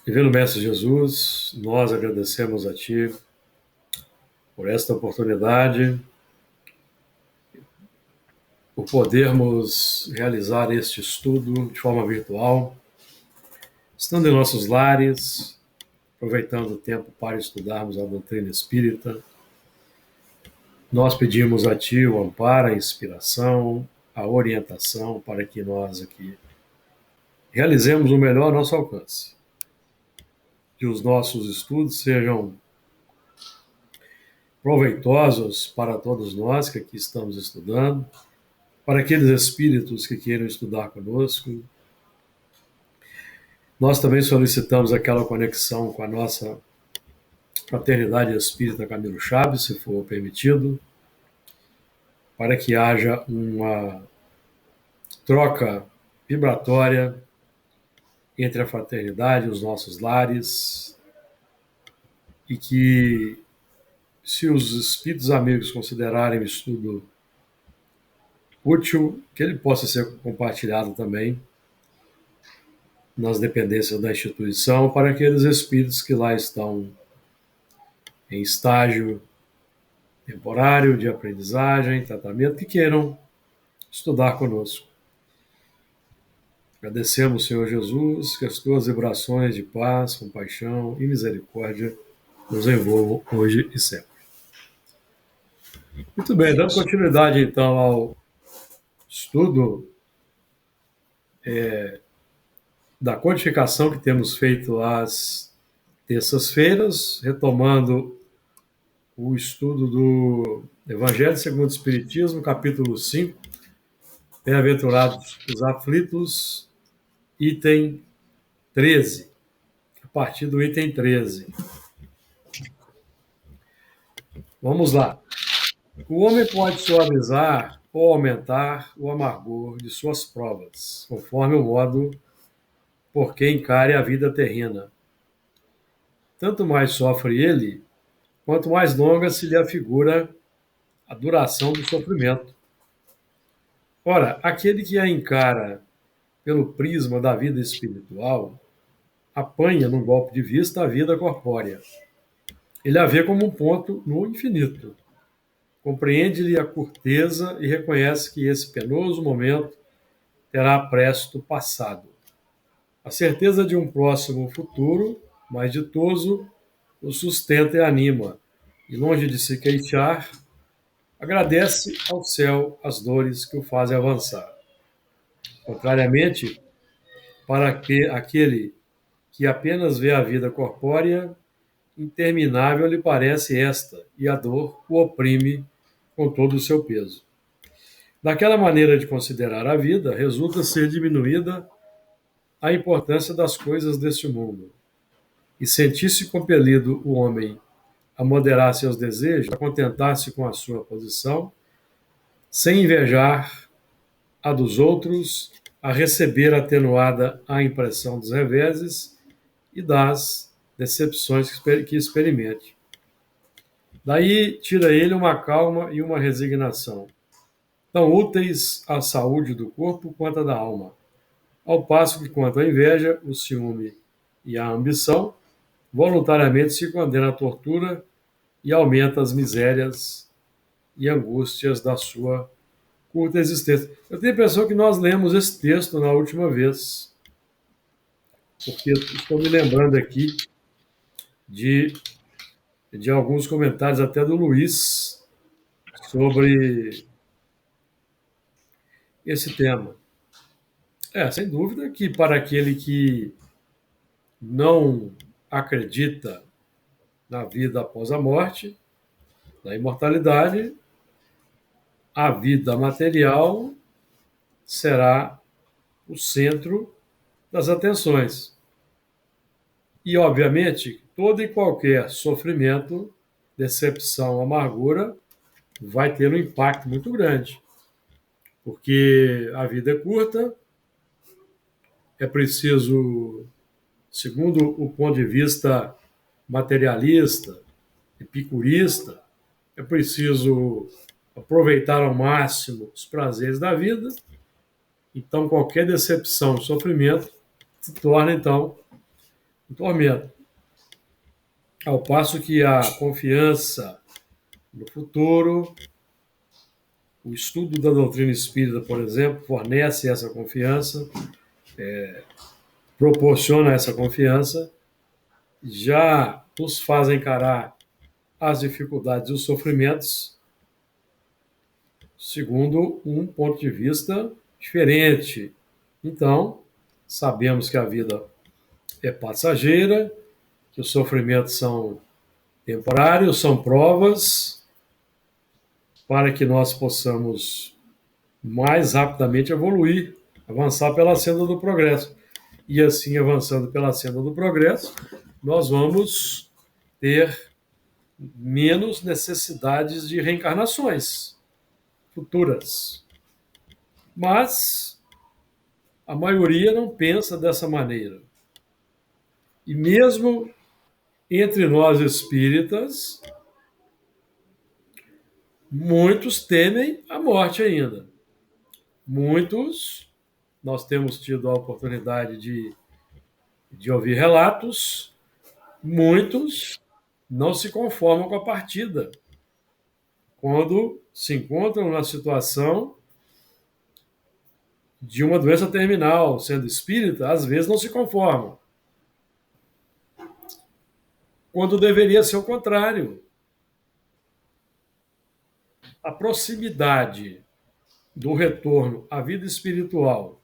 Divino Mestre Jesus, nós agradecemos a Ti por esta oportunidade, por podermos realizar este estudo de forma virtual, estando em nossos lares, aproveitando o tempo para estudarmos a doutrina espírita. Nós pedimos a Ti o amparo, a inspiração, a orientação para que nós aqui realizemos o melhor ao nosso alcance. Que os nossos estudos sejam proveitosos para todos nós que aqui estamos estudando, para aqueles espíritos que queiram estudar conosco. Nós também solicitamos aquela conexão com a nossa Fraternidade Espírita Camilo Chaves, se for permitido, para que haja uma troca vibratória entre a fraternidade e os nossos lares, e que, se os espíritos amigos considerarem o estudo útil, que ele possa ser compartilhado também nas dependências da instituição para aqueles espíritos que lá estão em estágio temporário de aprendizagem, tratamento, que queiram estudar conosco. Agradecemos, Senhor Jesus, que as tuas vibrações de paz, compaixão e misericórdia nos envolvam hoje e sempre. Muito bem, dando continuidade então ao estudo da codificação que temos feito às terças-feiras, retomando o estudo do Evangelho segundo o Espiritismo, capítulo 5, Bem-aventurados os aflitos, item 13, a partir do item 13. Vamos lá. O homem pode suavizar ou aumentar o amargor de suas provas, conforme o modo por que encare a vida terrena. Tanto mais sofre ele, quanto mais longa se lhe afigura a duração do sofrimento. Ora, aquele que a encara pelo prisma da vida espiritual, apanha, num golpe de vista, a vida corpórea. Ele a vê como um ponto no infinito. Compreende-lhe a curteza e reconhece que esse penoso momento terá presto passado. A certeza de um próximo futuro, mais ditoso, o sustenta e anima, e longe de se queixar, agradece ao céu as dores que o fazem avançar. Contrariamente, para que aquele que apenas vê a vida corpórea, interminável lhe parece esta, e a dor o oprime com todo o seu peso. Daquela maneira de considerar a vida, resulta ser diminuída a importância das coisas deste mundo, e sentir-se compelido o homem a moderar seus desejos, a contentar-se com a sua posição, sem invejar a dos outros, a receber atenuada a impressão dos reveses e das decepções que experimente. Daí tira ele uma calma e uma resignação, tão úteis à saúde do corpo quanto à da alma, ao passo que, quanto à inveja, o ciúme e a ambição, voluntariamente se condena à tortura e aumenta as misérias e angústias da sua curta existência. Eu tenho a impressão que nós lemos esse texto na última vez, porque estou me lembrando aqui de alguns comentários até do Luiz sobre esse tema. Sem dúvida que para aquele que não acredita na vida após a morte, na imortalidade, a vida material será o centro das atenções. E, obviamente, todo e qualquer sofrimento, decepção, amargura, vai ter um impacto muito grande. Porque a vida é curta, é preciso, segundo o ponto de vista materialista, epicurista, é preciso aproveitar ao máximo os prazeres da vida. Então, qualquer decepção, sofrimento, se torna, então, um tormento. Ao passo que a confiança no futuro, o estudo da doutrina espírita, por exemplo, fornece essa confiança, proporciona essa confiança, já nos faz encarar as dificuldades e os sofrimentos segundo um ponto de vista diferente. Então, sabemos que a vida é passageira, que os sofrimentos são temporários, são provas para que nós possamos mais rapidamente evoluir, avançar pela senda do progresso. E assim, avançando pela senda do progresso, nós vamos ter menos necessidades de reencarnações futuras. Mas a maioria não pensa dessa maneira. E mesmo entre nós espíritas, muitos temem a morte ainda. Muitos, nós temos tido a oportunidade de ouvir relatos, muitos não se conformam com a partida. Quando se encontram na situação de uma doença terminal, sendo espírita, às vezes não se conformam. Quando deveria ser o contrário. A proximidade do retorno à vida espiritual,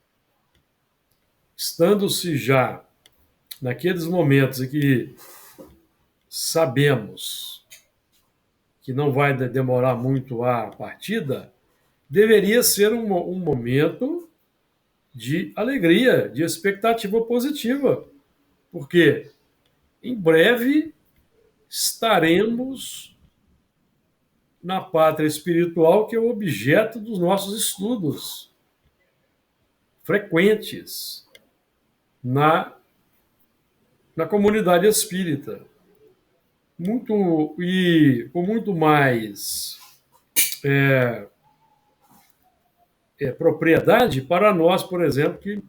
estando-se já naqueles momentos em que sabemos que não vai demorar muito a partida, deveria ser um momento de alegria, de expectativa positiva, porque em breve estaremos na pátria espiritual, que é o objeto dos nossos estudos frequentes na comunidade espírita. Com muito mais propriedade para nós, por exemplo, que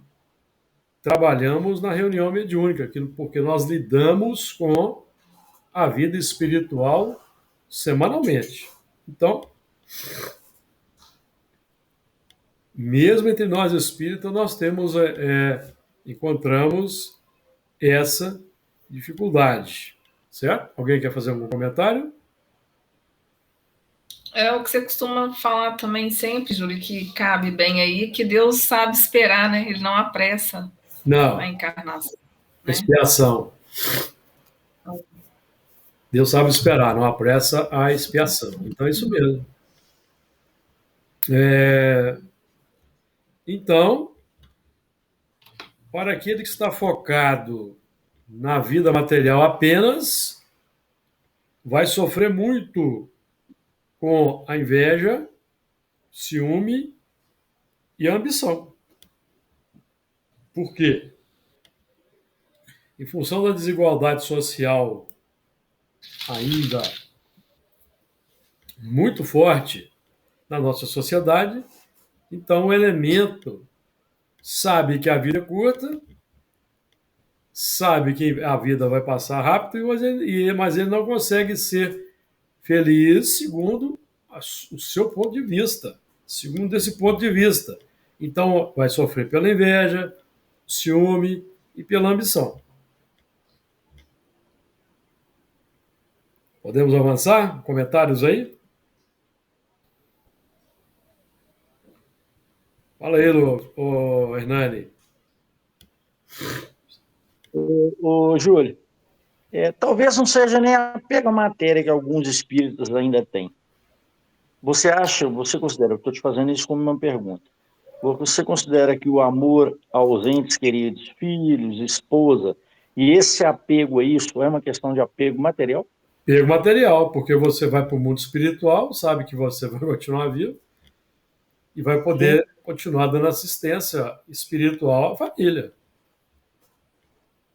trabalhamos na reunião mediúnica, porque nós lidamos com a vida espiritual semanalmente. Então, mesmo entre nós espíritas, nós encontramos essa dificuldade, certo? Alguém quer fazer algum comentário? É o que você costuma falar também sempre, Júlio, que cabe bem aí, que Deus sabe esperar, né? Ele não apressa a Não, encarnação, né? expiação. Deus sabe esperar, não apressa a expiação. Então é isso mesmo. Então, para aquele que está focado na vida material apenas, vai sofrer muito com a inveja, ciúme e a ambição. Por quê? Em função da desigualdade social ainda muito forte na nossa sociedade, então o elemento sabe que a vida é curta, sabe que a vida vai passar rápido, mas ele não consegue ser feliz segundo o seu ponto de vista, segundo esse ponto de vista. Então vai sofrer pela inveja, ciúme e pela ambição. Podemos avançar? Comentários aí? Fala aí, Hernani. Júlio, talvez não seja nem apego à matéria que alguns espíritas ainda têm. Você considera, eu estou te fazendo isso como uma pergunta, você considera que o amor aos entes queridos, filhos, esposa, e esse apego a isso é uma questão de apego material? Apego material, porque você vai para o mundo espiritual, sabe que você vai continuar vivo e vai poder continuar dando assistência espiritual à família.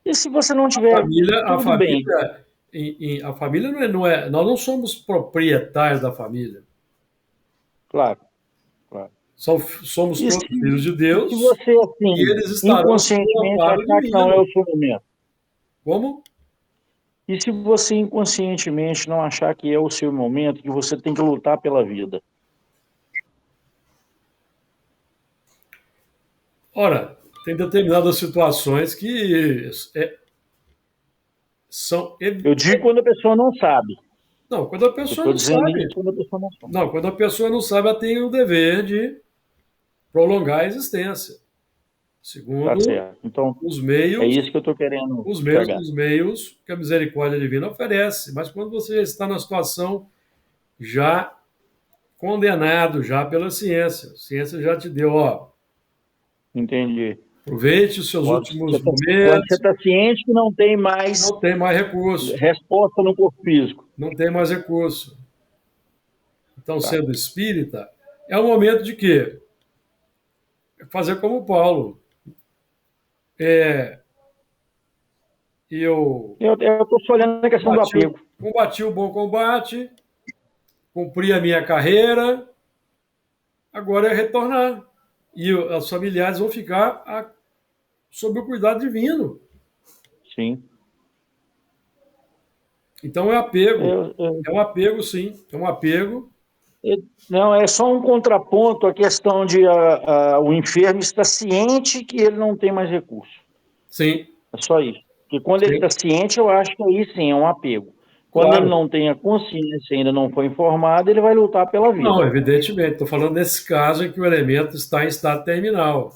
E se você não tiver tudo bem? A família não é, nós não somos proprietários da família. Claro. Somos todos filhos de Deus. Se você, assim, e eles estarão inconscientemente achar que não é o seu momento. Como? E se você inconscientemente não achar que é o seu momento, que você tem que lutar pela vida? Ora, tem determinadas situações que são. Eu digo quando a pessoa não sabe. Não, quando a Eu pessoa estou não dizendo sabe. isso quando a pessoa não sabe. Não, quando a pessoa não sabe, ela tem o dever de prolongar a existência, Tá segundo certo. Então, os é meios, isso que eu estou querendo os chegar. mesmos meios que a misericórdia divina oferece. Mas quando você está na situação já condenado já pela ciência, a ciência já te deu, ó, Entendi. aproveite os seus Quando últimos você momentos, está ciente que não tem mais não tem mais recurso, resposta no corpo físico. não tem mais recurso. Então, Tá. sendo espírita, é o momento de quê? Fazer como Paulo. Eu Eu estou só olhando a questão do apego. combati o bom combate, cumpri a minha carreira, agora é retornar. E os familiares vão ficar sob o cuidado divino. Sim. Então é apego. Eu, É um apego, sim. É um apego. Não, é só um contraponto à questão de o enfermo estar ciente que ele não tem mais recurso. Sim, É só isso. Porque quando ele sim. está ciente, eu acho que aí sim é um apego. Quando ele Claro. não tem a consciência, ainda não foi informado, ele vai lutar pela Não, vida. evidentemente. Estou falando nesse caso em que o elemento está em estado terminal.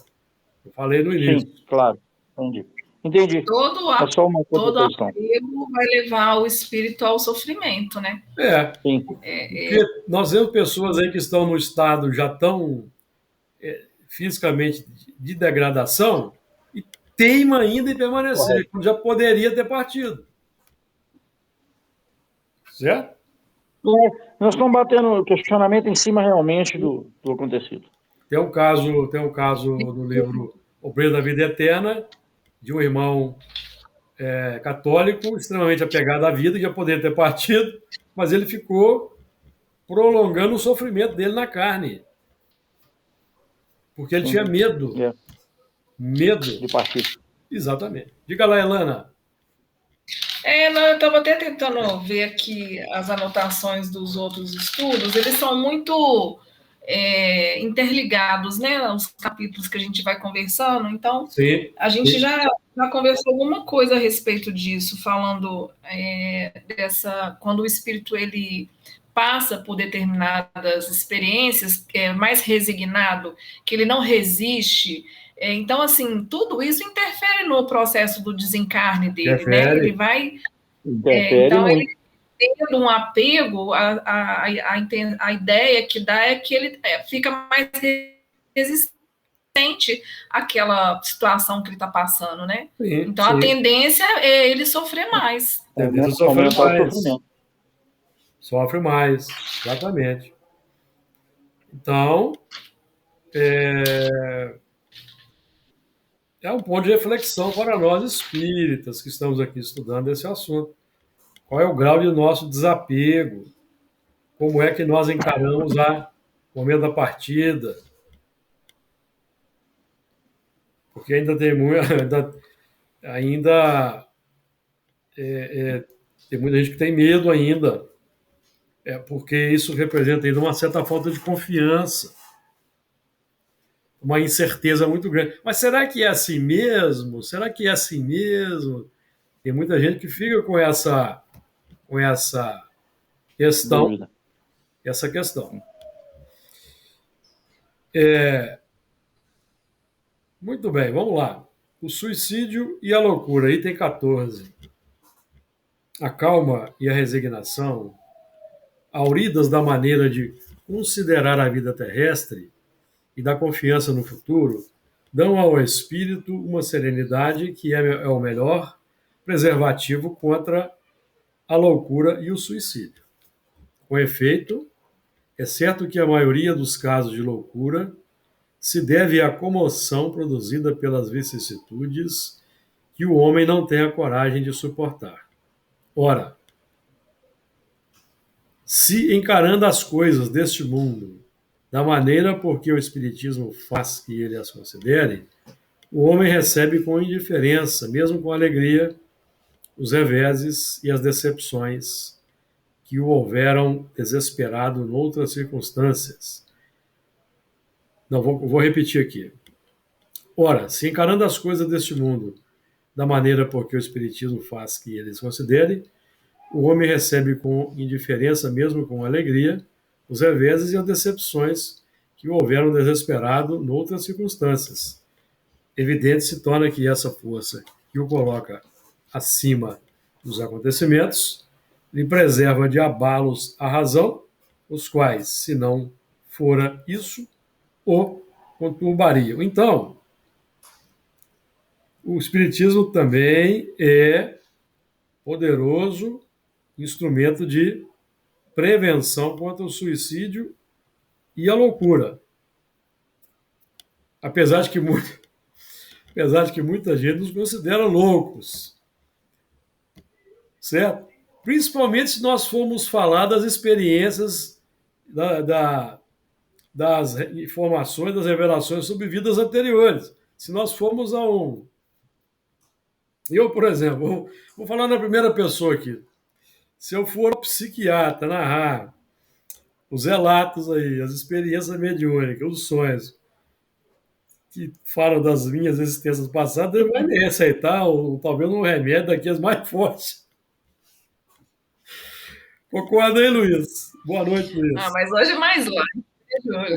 Eu falei no início. Sim, claro. Entendi. Entendi. Todo, É só uma todo contraposição. apego vai levar o espírito ao sofrimento, né? Sim. Porque nós vemos pessoas aí que estão no estado já tão fisicamente de degradação e teima ainda em permanecer, Correto. quando já poderia ter partido. Certo? Nós estamos batendo questionamento em cima realmente do acontecido. Tem um caso no livro O Preço da Vida Eterna, de um irmão católico, extremamente apegado à vida, que já poderia ter partido, mas ele ficou prolongando o sofrimento dele na carne. Porque ele Sim. tinha medo. É. Medo. De partir. Exatamente. Diga lá, Elana. Não, eu estava até tentando ver aqui as anotações dos outros estudos, eles são muito interligados, né? Os capítulos que a gente vai conversando, então Sim, a gente sim. já conversou alguma coisa a respeito disso, falando quando o espírito ele passa por determinadas experiências, mais resignado, que ele não resiste. Então, assim, tudo isso interfere no processo do desencarne dele, né? Ele vai. Interfere Então, ele muito. tendo um apego, a ideia que dá é que ele fica mais resistente àquela situação que ele está passando, né? Sim, então, sim. a tendência é ele sofrer mais. Tendência a sofrer Aumentar o mais. sofrimento. Sofre mais, exatamente. Então, é um ponto de reflexão para nós espíritas que estamos aqui estudando esse assunto. Qual é o grau de nosso desapego? Como é que nós encaramos o momento da partida? Porque ainda tem tem muita gente que tem medo ainda. Porque isso representa ainda uma certa falta de confiança, uma incerteza muito grande. Mas será que é assim mesmo? Será que é assim mesmo? Tem muita gente que fica com essa questão. Dúvida. Essa questão. Muito bem, vamos lá. O suicídio e a loucura, item 14. A calma e a resignação, auridas da maneira de considerar a vida terrestre e da confiança no futuro, dão ao espírito uma serenidade que é o melhor preservativo contra a loucura e o suicídio. Com efeito, é certo que a maioria dos casos de loucura se deve à comoção produzida pelas vicissitudes que o homem não tem a coragem de suportar. Ora, se encarando as coisas deste mundo da maneira por que o Espiritismo faz que ele as considere, o homem recebe com indiferença, mesmo com alegria, os reveses e as decepções que o houveram desesperado noutras circunstâncias. Não, vou repetir aqui. Ora, se encarando as coisas deste mundo da maneira por que o Espiritismo faz que eles considerem, o homem recebe com indiferença, mesmo com alegria, os reveses e as decepções que o houveram desesperado noutras circunstâncias. Evidente se torna que essa força que o coloca acima dos acontecimentos lhe preserva de abalos à razão, os quais, se não fora isso, o conturbariam. Então, o Espiritismo também é poderoso instrumento de prevenção contra o suicídio e a loucura. Apesar de que muita gente nos considera loucos, certo? Principalmente se nós formos falar das experiências, das informações, das revelações sobre vidas anteriores. Se nós formos a um... Eu, por exemplo, vou falar na primeira pessoa aqui. Se eu for psiquiatra, narrar os relatos aí, as experiências mediúnicas, os sonhos que falam das minhas existências passadas, ele vai me receitar talvez um remédio daqueles mais fortes. Concorda aí, Luiz? Boa noite, Luiz. Mas hoje mais light.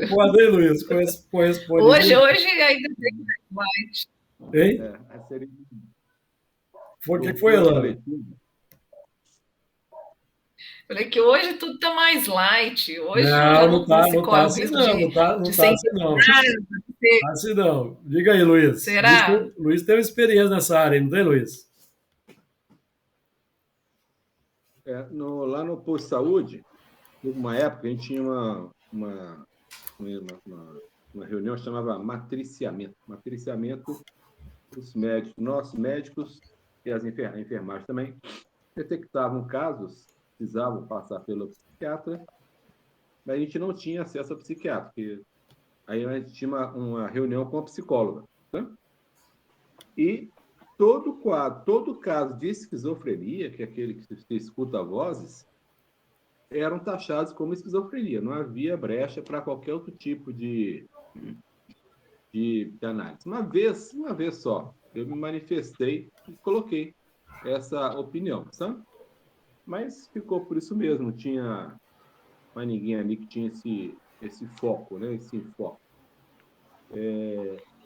Concorda aí, Luiz? Corresponde. Hoje ainda tem mais light. Hein? O que foi, Elane? Falei que hoje tudo está mais light. Hoje não tá assim não. Assim não. Diga aí, Luiz. Será? Luiz tem uma experiência nessa área, não tem, Luiz? Lá no posto de saúde, teve uma época, a gente tinha uma reunião que chamava matriciamento. Matriciamento dos médicos, nossos médicos e as enfermagens também detectavam casos, precisavam passar pelo psiquiatra, mas a gente não tinha acesso ao psiquiatra, porque aí a gente tinha uma reunião com a psicóloga. Tá? E todo caso de esquizofrenia, que é aquele que você escuta vozes, eram taxados como esquizofrenia. Não havia brecha para qualquer outro tipo de análise. Uma vez só, eu me manifestei e coloquei essa opinião, sabe? Mas ficou por isso mesmo, não tinha mais ninguém ali que tinha esse foco, né? Esse enfoque.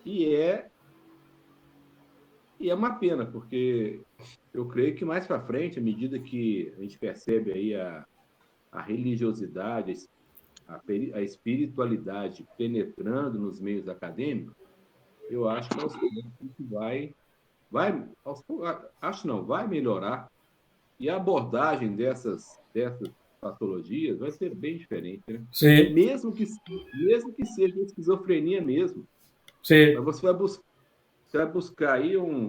E é uma pena, porque eu creio que mais para frente, à medida que a gente percebe aí a religiosidade, a espiritualidade penetrando nos meios acadêmicos, eu acho que aos poucos vai melhorar. E a abordagem dessas patologias vai ser bem diferente, né? Sim. Mesmo que seja esquizofrenia mesmo. Sim. Mas você vai buscar aí um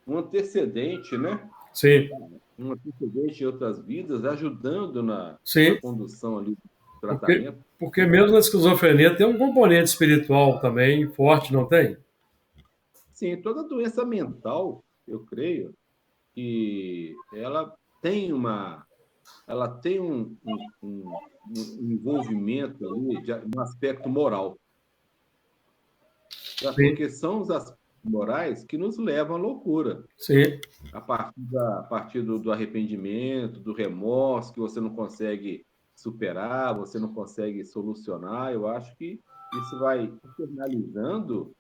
antecedente, né? Sim. Um antecedente em outras vidas, ajudando na condução ali do tratamento. Porque mesmo na esquizofrenia tem um componente espiritual também forte, não tem? Sim, toda doença mental, eu creio, que ela tem um envolvimento ali de um aspecto moral. Porque são os aspectos morais que nos levam à loucura. Sim. A partir do arrependimento, do remorso, que você não consegue superar, você não consegue solucionar. Eu acho que isso vai internalizando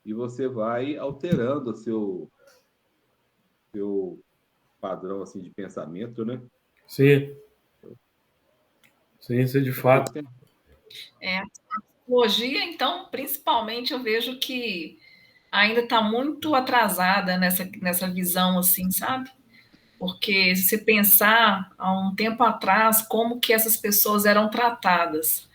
e você vai alterando o seu padrão assim, de pensamento, né? Sim. Sim, isso é de fato. A psicologia, então, principalmente, eu vejo que ainda está muito atrasada nessa visão, assim, sabe? Porque se você pensar, há um tempo atrás, como que essas pessoas eram tratadas.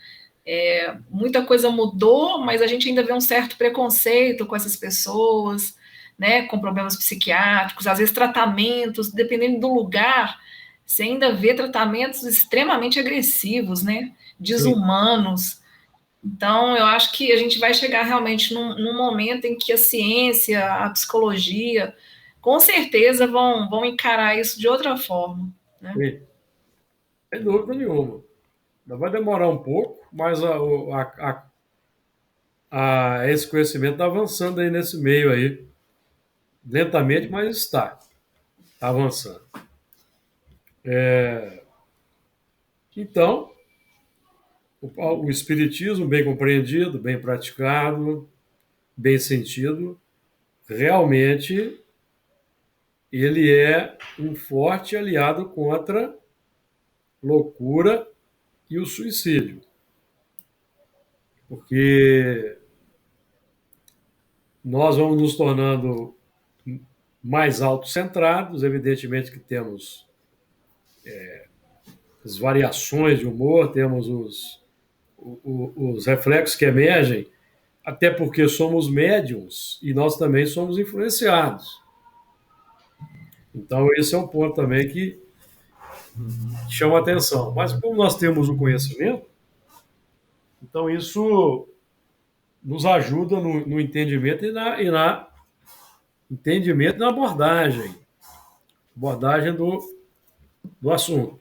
Muita coisa mudou, mas a gente ainda vê um certo preconceito com essas pessoas, né, com problemas psiquiátricos, às vezes tratamentos, dependendo do lugar, você ainda vê tratamentos extremamente agressivos, né, desumanos. Então, eu acho que a gente vai chegar realmente num momento em que a ciência, a psicologia, com certeza vão encarar isso de outra forma, né? Sim, sem dúvida nenhuma. Ainda vai demorar um pouco, mas esse conhecimento está avançando aí nesse meio aí. Lentamente, mas está avançando. Então, o Espiritismo, bem compreendido, bem praticado, bem sentido, realmente ele é um forte aliado contra loucura e o suicídio. Porque nós vamos nos tornando mais autocentrados, evidentemente que temos as variações de humor, temos os reflexos que emergem, até porque somos médiums e nós também somos influenciados. Então, esse é um ponto também que chama atenção. Mas como nós temos o conhecimento, então isso nos ajuda no entendimento e na entendimento e na abordagem do assunto.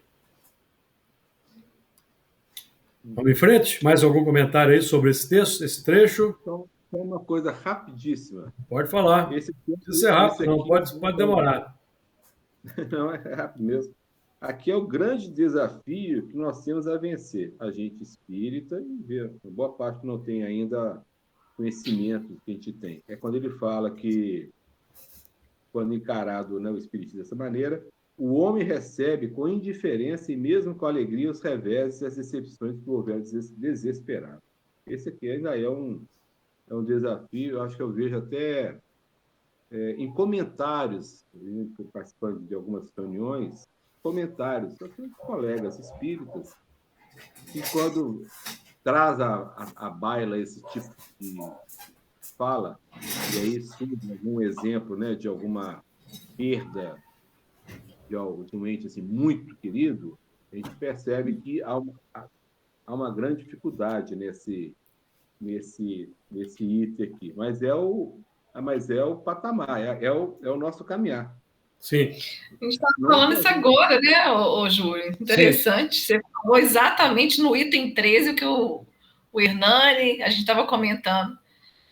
Vamos em frente? Mais algum comentário aí sobre esse texto, esse trecho? Então, é uma coisa rapidíssima. Pode falar. Esse Não precisa ser rápido, não. Pode demorar. Não, é rápido mesmo. Aqui é o grande desafio que nós temos a vencer. A gente espírita e ver. Boa parte não tem ainda conhecimento que a gente tem. É quando ele fala que, quando encarado, né, o espiritismo dessa maneira, o homem recebe com indiferença e mesmo com alegria os reveses e as decepções que o houver desesperado. Esse aqui ainda é um desafio, eu acho que eu vejo até em comentários, participando de algumas reuniões, comentários, só que colegas espíritas, que quando traz a baila esse tipo de fala, e aí surge algum exemplo, né, de alguma perda de um ente assim, muito querido, a gente percebe que há uma grande dificuldade nesse item aqui. Mas é o patamar, é o nosso caminhar. Sim. A gente está falando isso agora, né, Júlio? Interessante. Sim. Você falou exatamente no item 13 o que o Hernani, a gente estava comentando,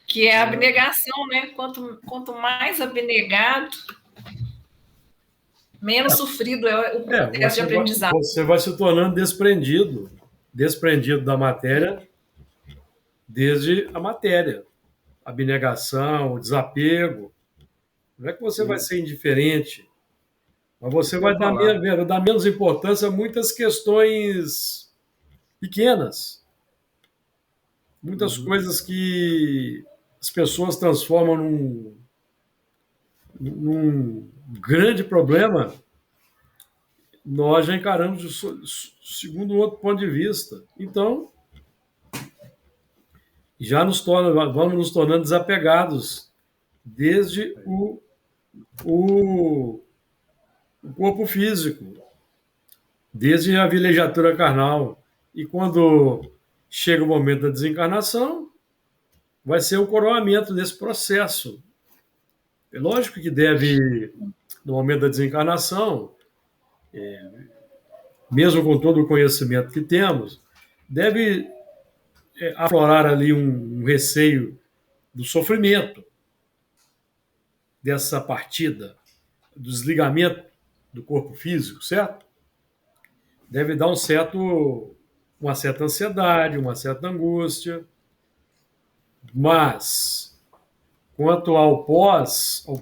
que é a abnegação, né? Quanto mais abnegado, menos sofrido é o processo de aprendizado. Você vai se tornando desprendido da matéria, desde a matéria. A abnegação, o desapego. Não é que você vai ser indiferente, mas você vai dar menos importância a muitas questões pequenas. Muitas coisas que as pessoas transformam num grande problema, nós já encaramos segundo um outro ponto de vista. Então, vamos nos tornando desapegados desde o corpo físico, desde a vilegiatura carnal. E quando chega o momento da desencarnação, vai ser o coroamento desse processo. É lógico que deve, no momento da desencarnação, mesmo com todo o conhecimento que temos, deve aflorar ali um receio do sofrimento dessa partida, do desligamento do corpo físico, certo? Deve dar uma certa ansiedade, uma certa angústia, mas quanto ao pós-vida,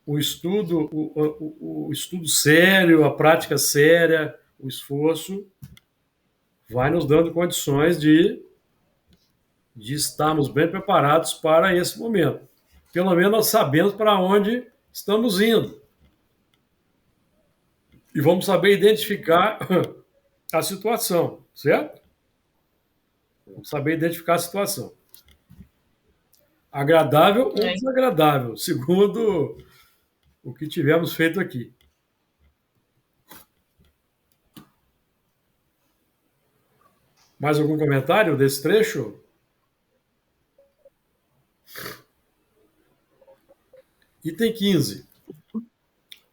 o estudo sério, a prática séria, o esforço vai nos dando condições de estarmos bem preparados para esse momento. Pelo menos nós sabemos para onde estamos indo. E vamos saber identificar a situação, certo? Vamos saber identificar a situação. Agradável ou desagradável, segundo o que tivemos feito aqui. Mais algum comentário desse trecho? Item 15.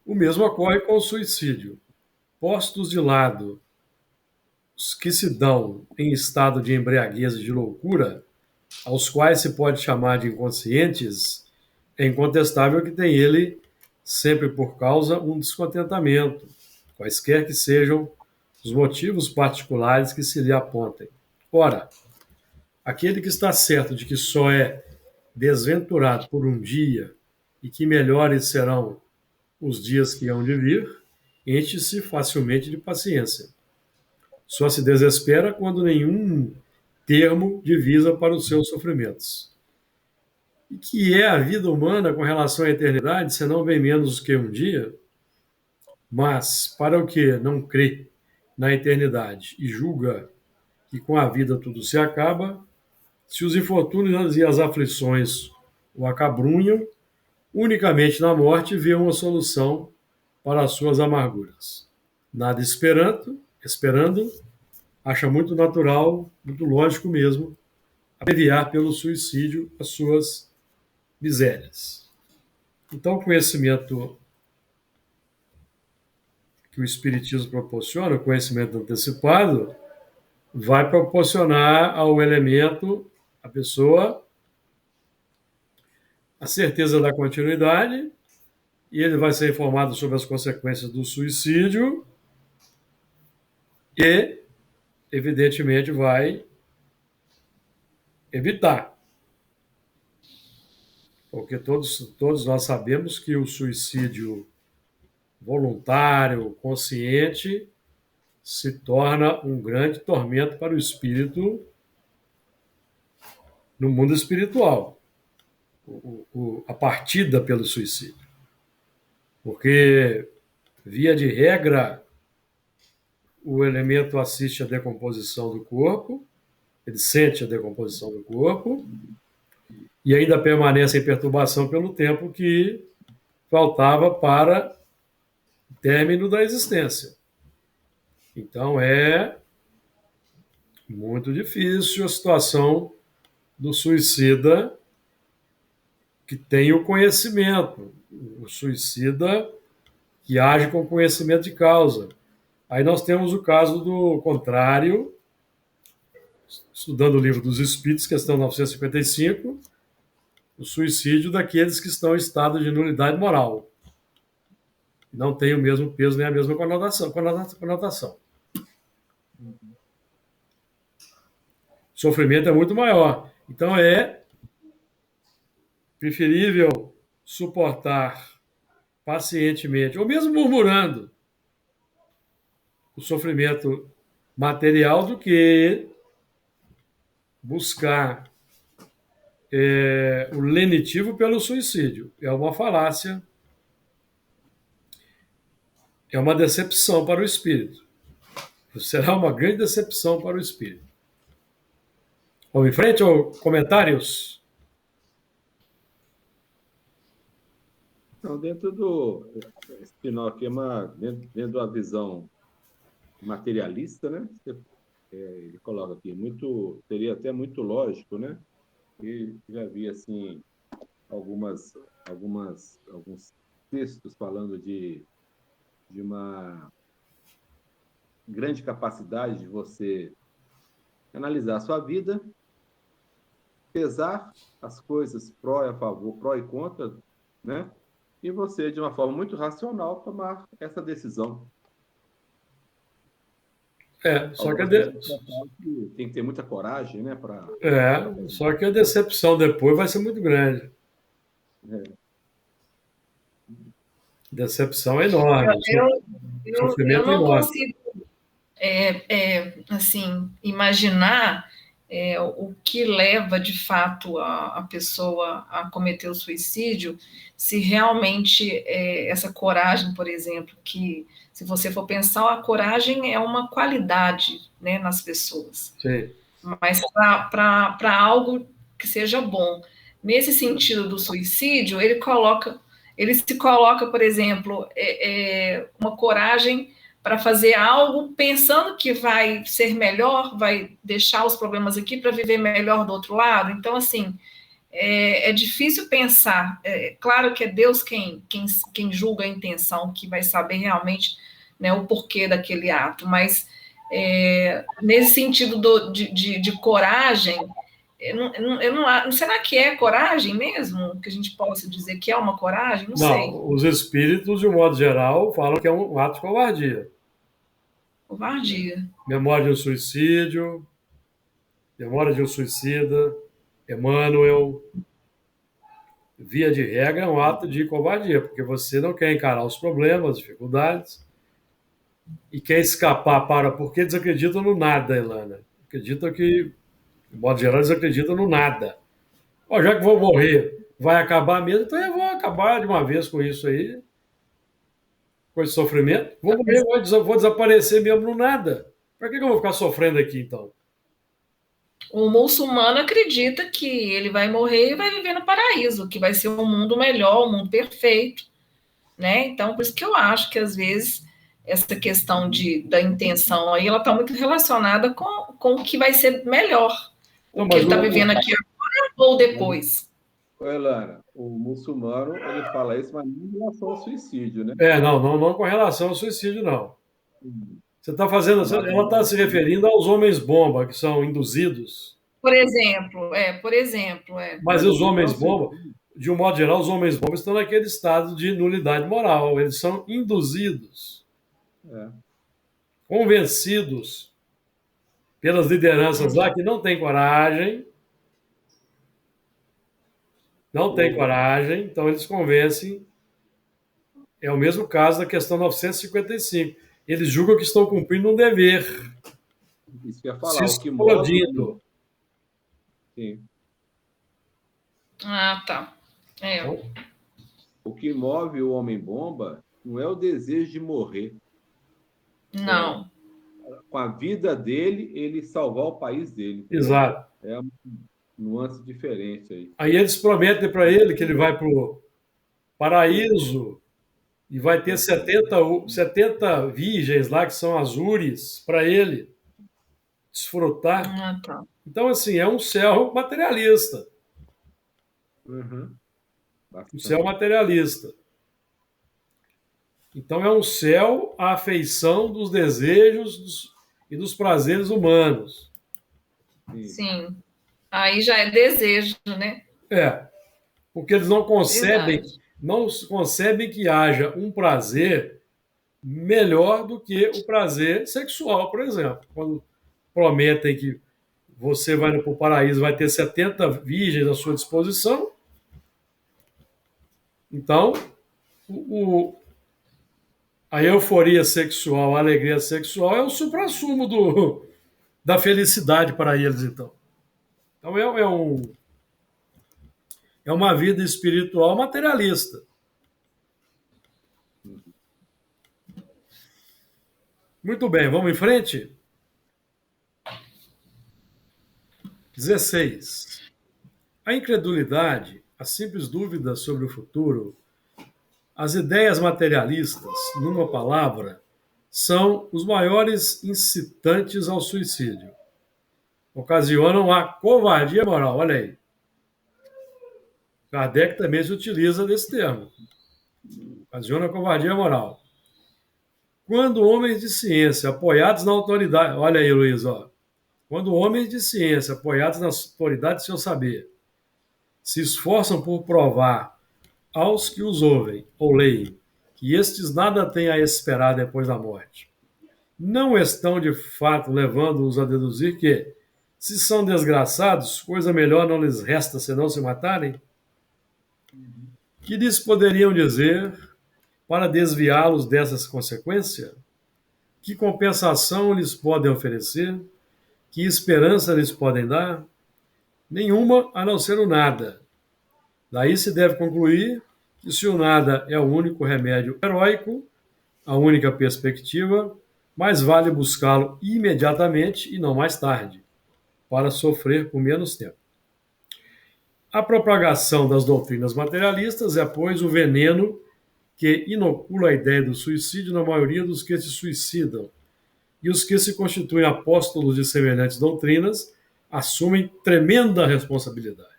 O mesmo ocorre com o suicídio. Postos de lado os que se dão em estado de embriaguez e de loucura, aos quais se pode chamar de inconscientes, é incontestável que tem ele sempre por causa um descontentamento, quaisquer que sejam os motivos particulares que se lhe apontem. Ora, aquele que está certo de que só é desventurado por um dia e que melhores serão os dias que hão de vir, enche-se facilmente de paciência. Só se desespera quando nenhum termo divisa para os seus sofrimentos. E que é a vida humana com relação à eternidade, senão bem menos que um dia? Mas, para o que não crê na eternidade e julga que com a vida tudo se acaba, se os infortúnios e as aflições o acabrunham, unicamente na morte vê uma solução para as suas amarguras. Nada esperando, acha muito natural, muito lógico mesmo, abreviar pelo suicídio as suas misérias. Então, o conhecimento que o Espiritismo proporciona, o conhecimento antecipado, vai proporcionar ao elemento, à pessoa, a certeza da continuidade, e ele vai ser informado sobre as consequências do suicídio e, evidentemente, vai evitar. Porque todos nós sabemos que o suicídio voluntário, consciente, se torna um grande tormento para o espírito no mundo espiritual. A partida pelo suicídio. Porque, via de regra, o elemento assiste à decomposição do corpo, ele sente a decomposição do corpo, e ainda permanece em perturbação pelo tempo que faltava para o término da existência. Então, é muito difícil a situação do suicida que tem o conhecimento, o suicida que age com conhecimento de causa. Aí nós temos o caso do contrário, estudando o Livro dos Espíritos, questão 955, o suicídio daqueles que estão em estado de nulidade moral. Não tem o mesmo peso nem a mesma conotação. O sofrimento é muito maior. Então é preferível suportar pacientemente, ou mesmo murmurando, o sofrimento material do que buscar o lenitivo pelo suicídio. É uma falácia, é uma decepção para o espírito. Será uma grande decepção para o espírito. Vamos em frente ou comentários? Então, dentro do Spinoza, dentro da visão materialista, né? Ele coloca aqui, seria até muito lógico, né? E já havia assim alguns textos falando de uma grande capacidade de você analisar a sua vida, pesar as coisas pró e a favor, pró e contra, né? E você, de uma forma muito racional, tomar essa decisão. Só que tem que ter muita coragem, né? Só que a decepção depois vai ser muito grande. Decepção é enorme. Eu não consigo assim, imaginar o que leva, de fato, a pessoa a cometer o suicídio, se realmente essa coragem, por exemplo, que, se você for pensar, a coragem é uma qualidade, né, nas pessoas. Sim. Mas para algo que seja bom. Nesse sentido do suicídio, ele se coloca, por exemplo, uma coragem para fazer algo pensando que vai ser melhor, vai deixar os problemas aqui para viver melhor do outro lado. Então, assim, é difícil pensar. Claro que é Deus quem julga a intenção, que vai saber realmente, né, o porquê daquele ato, mas nesse sentido de coragem, será que é coragem mesmo? Que a gente possa dizer que é uma coragem? Não sei. Não, os espíritos, de um modo geral, falam que é um ato de covardia. Covardia. Memória de um suicídio, memória de um suicida, Emmanuel, via de regra, é um ato de covardia, porque você não quer encarar os problemas, as dificuldades, e quer escapar porque desacreditam no nada, Elana. Acreditam que, de modo geral, eles acreditam no nada. Ó, já que vou morrer, vai acabar mesmo, então eu vou acabar de uma vez com isso aí, com esse sofrimento. Vou morrer, vou desaparecer mesmo no nada. Para que eu vou ficar sofrendo aqui, então? O muçulmano acredita que ele vai morrer e vai viver no paraíso, que vai ser um mundo melhor, um mundo perfeito, né? Então, por isso que eu acho que, às vezes, essa questão da intenção aí, ela está muito relacionada com o que vai ser melhor, o que ele está vivendo aqui agora ou depois. Elana, o muçulmano, ele fala isso, mas não em relação ao suicídio, né? Não com relação ao suicídio, não. Você está fazendo, ela está se referindo aos homens-bomba, que são induzidos. Por exemplo. Mas os homens-bomba, de um modo geral, os homens-bomba estão naquele estado de nulidade moral. Eles são induzidos, convencidos pelas lideranças lá que não têm coragem, então eles convencem. É o mesmo caso da questão 955. Eles julgam que estão cumprindo um dever. Isso que eu ia falar, se explodindo. Sim. Ah, tá. O que move o homem-bomba não é o desejo de morrer. Não. Com a vida dele, ele salvar o país dele. Exato. É uma nuance diferente aí. Aí eles prometem para ele que ele vai para o paraíso e vai ter 70 virgens lá, que são azures, para ele desfrutar. Ah, tá. Então, assim, é um céu materialista. Um céu materialista. Então, é um céu à afeição dos desejos e dos prazeres humanos. Sim. Aí já é desejo, né? Porque eles não concebem que haja um prazer melhor do que o prazer sexual, por exemplo. Quando prometem que você vai para o paraíso, vai ter 70 virgens à sua disposição. Então, a euforia sexual, a alegria sexual é o suprassumo da felicidade para eles, então. Então, é uma vida espiritual materialista. Muito bem, vamos em frente? 16. A incredulidade, a simples dúvida sobre o futuro, as ideias materialistas, numa palavra, são os maiores incitantes ao suicídio. Ocasionam a covardia moral. Olha aí. Kardec também se utiliza desse termo. Ocasiona a covardia moral. Quando homens de ciência apoiados na autoridade... Olha aí, Luiz, ó. Quando homens de ciência apoiados na autoridade de seu saber se esforçam por provar aos que os ouvem ou leem que estes nada têm a esperar depois da morte, não estão de fato levando-os a deduzir que, se são desgraçados, coisa melhor não lhes resta senão se matarem? Que lhes poderiam dizer para desviá-los dessas consequências? Que compensação lhes podem oferecer? Que esperança lhes podem dar? Nenhuma, a não ser o nada. Daí se deve concluir que, se o nada é o único remédio heróico, a única perspectiva, mais vale buscá-lo imediatamente e não mais tarde, para sofrer por menos tempo. A propagação das doutrinas materialistas é, pois, o veneno que inocula a ideia do suicídio na maioria dos que se suicidam, e os que se constituem apóstolos de semelhantes doutrinas assumem tremenda responsabilidade.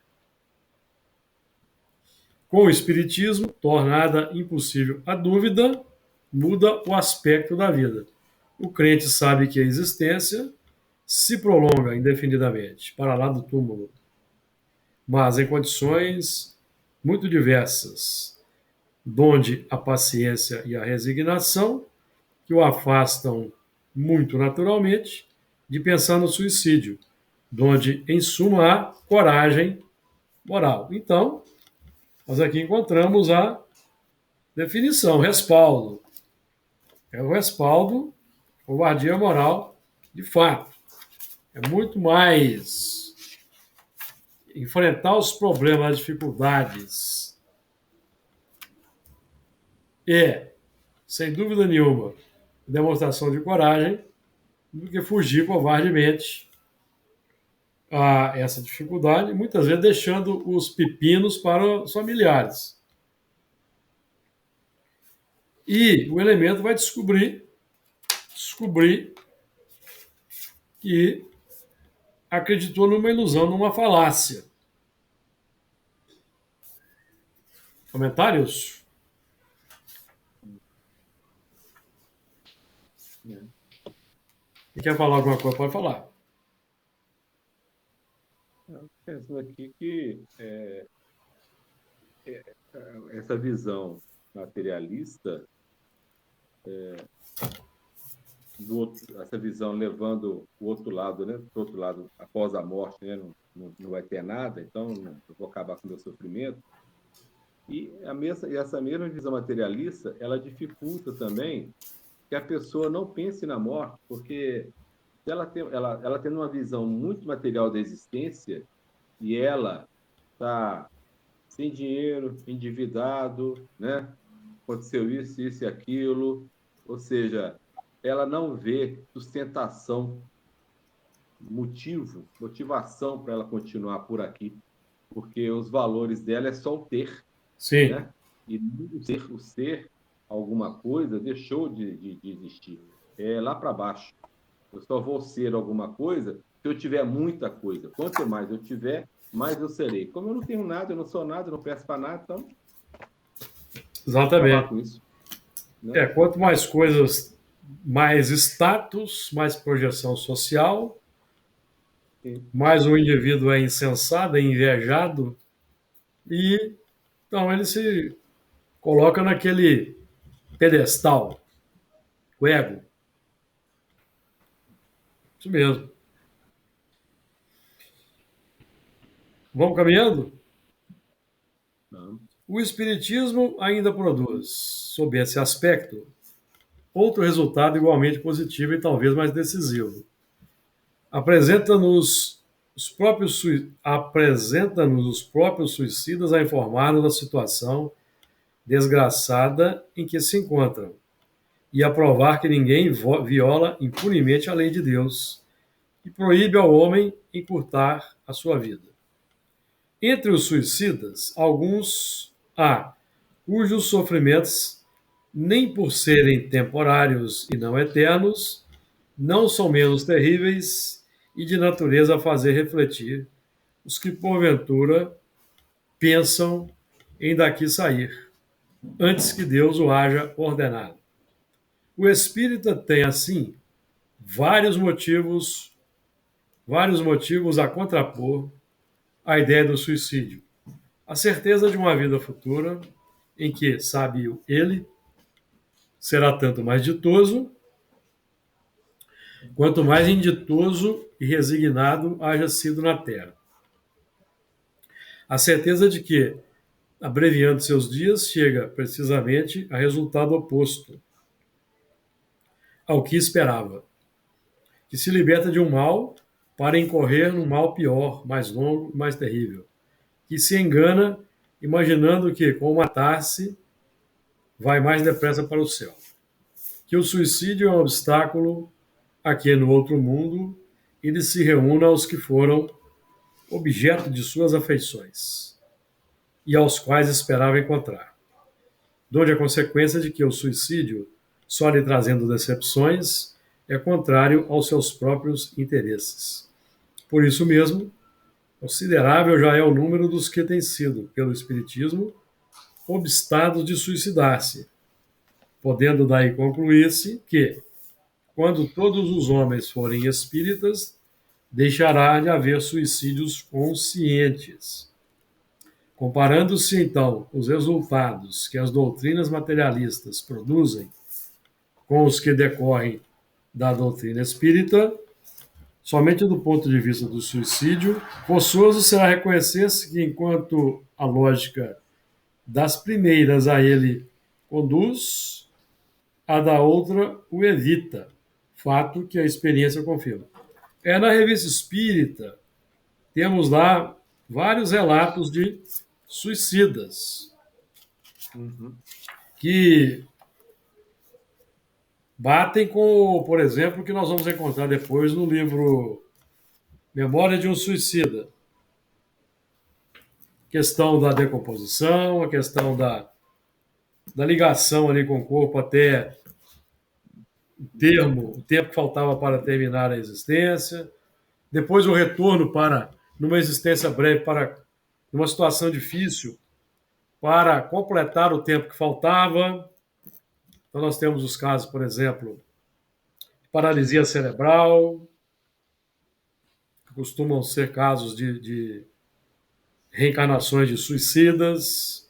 Com o Espiritismo, tornada impossível a dúvida, muda o aspecto da vida. O crente sabe que a existência se prolonga indefinidamente, para lá do túmulo, mas em condições muito diversas, donde a paciência e a resignação, que o afastam muito naturalmente de pensar no suicídio, donde, em suma, há coragem moral. Então, nós aqui encontramos a definição, respaldo. É o respaldo, covardia moral, de fato. É muito mais enfrentar os problemas, as dificuldades. É, sem dúvida nenhuma, demonstração de coragem do que fugir covardemente a essa dificuldade, muitas vezes deixando os pepinos para os familiares. E o elemento vai descobrir que acreditou numa ilusão, numa falácia. Comentários? Quem quer falar alguma coisa, pode falar. Pensando aqui que essa visão materialista, essa visão levando o outro lado, né? O outro lado, após a morte, né? Não vai ter nada, então eu vou acabar com o meu sofrimento. E essa mesma visão materialista, ela dificulta também que a pessoa não pense na morte, porque se ela tendo uma visão muito material da existência e ela está sem dinheiro, endividado, né? Aconteceu isso e aquilo, ou seja, ela não vê sustentação, motivação para ela continuar por aqui, porque os valores dela é só o ter. Sim. Né? E o ser alguma coisa deixou de existir. É lá para baixo. Eu só vou ser alguma coisa se eu tiver muita coisa. Quanto mais eu tiver, mais eu serei. Como eu não tenho nada, eu não sou nada, eu não peço para nada, então... Exatamente. Com isso, né? Quanto mais coisas, mais status, mais projeção social, sim, mais o indivíduo é insensado, é invejado, e então ele se coloca naquele pedestal, o ego. Isso mesmo. Vamos caminhando? Não. O Espiritismo ainda produz, sob esse aspecto, outro resultado igualmente positivo e talvez mais decisivo. Apresenta-nos os próprios suicidas a informar-nos da situação desgraçada em que se encontram e a provar que ninguém viola impunemente a lei de Deus e proíbe ao homem encurtar a sua vida. Entre os suicidas, alguns há cujos sofrimentos, nem por serem temporários e não eternos, não são menos terríveis e de natureza a fazer refletir os que, porventura, pensam em daqui sair, antes que Deus o haja ordenado. O espírita tem, assim, vários motivos a contrapor à ideia do suicídio. A certeza de uma vida futura, em que, sabe ele, será tanto mais ditoso, quanto mais inditoso e resignado haja sido na terra. A certeza de que, abreviando seus dias, chega precisamente a resultado oposto ao que esperava, que se liberta de um mal para incorrer num mal pior, mais longo e mais terrível, que se engana imaginando que, com matar-se, vai mais depressa para o céu, que o suicídio é um obstáculo a que, no outro mundo, ele se reúna aos que foram objeto de suas afeições e aos quais esperava encontrar, donde a consequência de que o suicídio, só lhe trazendo decepções, é contrário aos seus próprios interesses. Por isso mesmo, considerável já é o número dos que têm sido, pelo Espiritismo, obstados de suicidar-se, podendo daí concluir-se que, quando todos os homens forem espíritas, deixará de haver suicídios conscientes. Comparando-se, então, os resultados que as doutrinas materialistas produzem com os que decorrem da doutrina espírita, somente do ponto de vista do suicídio, forçoso será reconhecer-se que, enquanto a lógica das primeiras a ele conduz, a da outra o evita, fato que a experiência confirma. Na Revista Espírita, temos lá vários relatos de suicidas que batem com, por exemplo, o que nós vamos encontrar depois no livro Memória de um Suicida. Questão da decomposição, a questão da ligação ali com o corpo até o tempo que faltava para terminar a existência, depois o retorno para, numa existência breve, para numa situação difícil, para completar o tempo que faltava. Então nós temos os casos, por exemplo, de paralisia cerebral, que costumam ser casos de reencarnações de suicidas,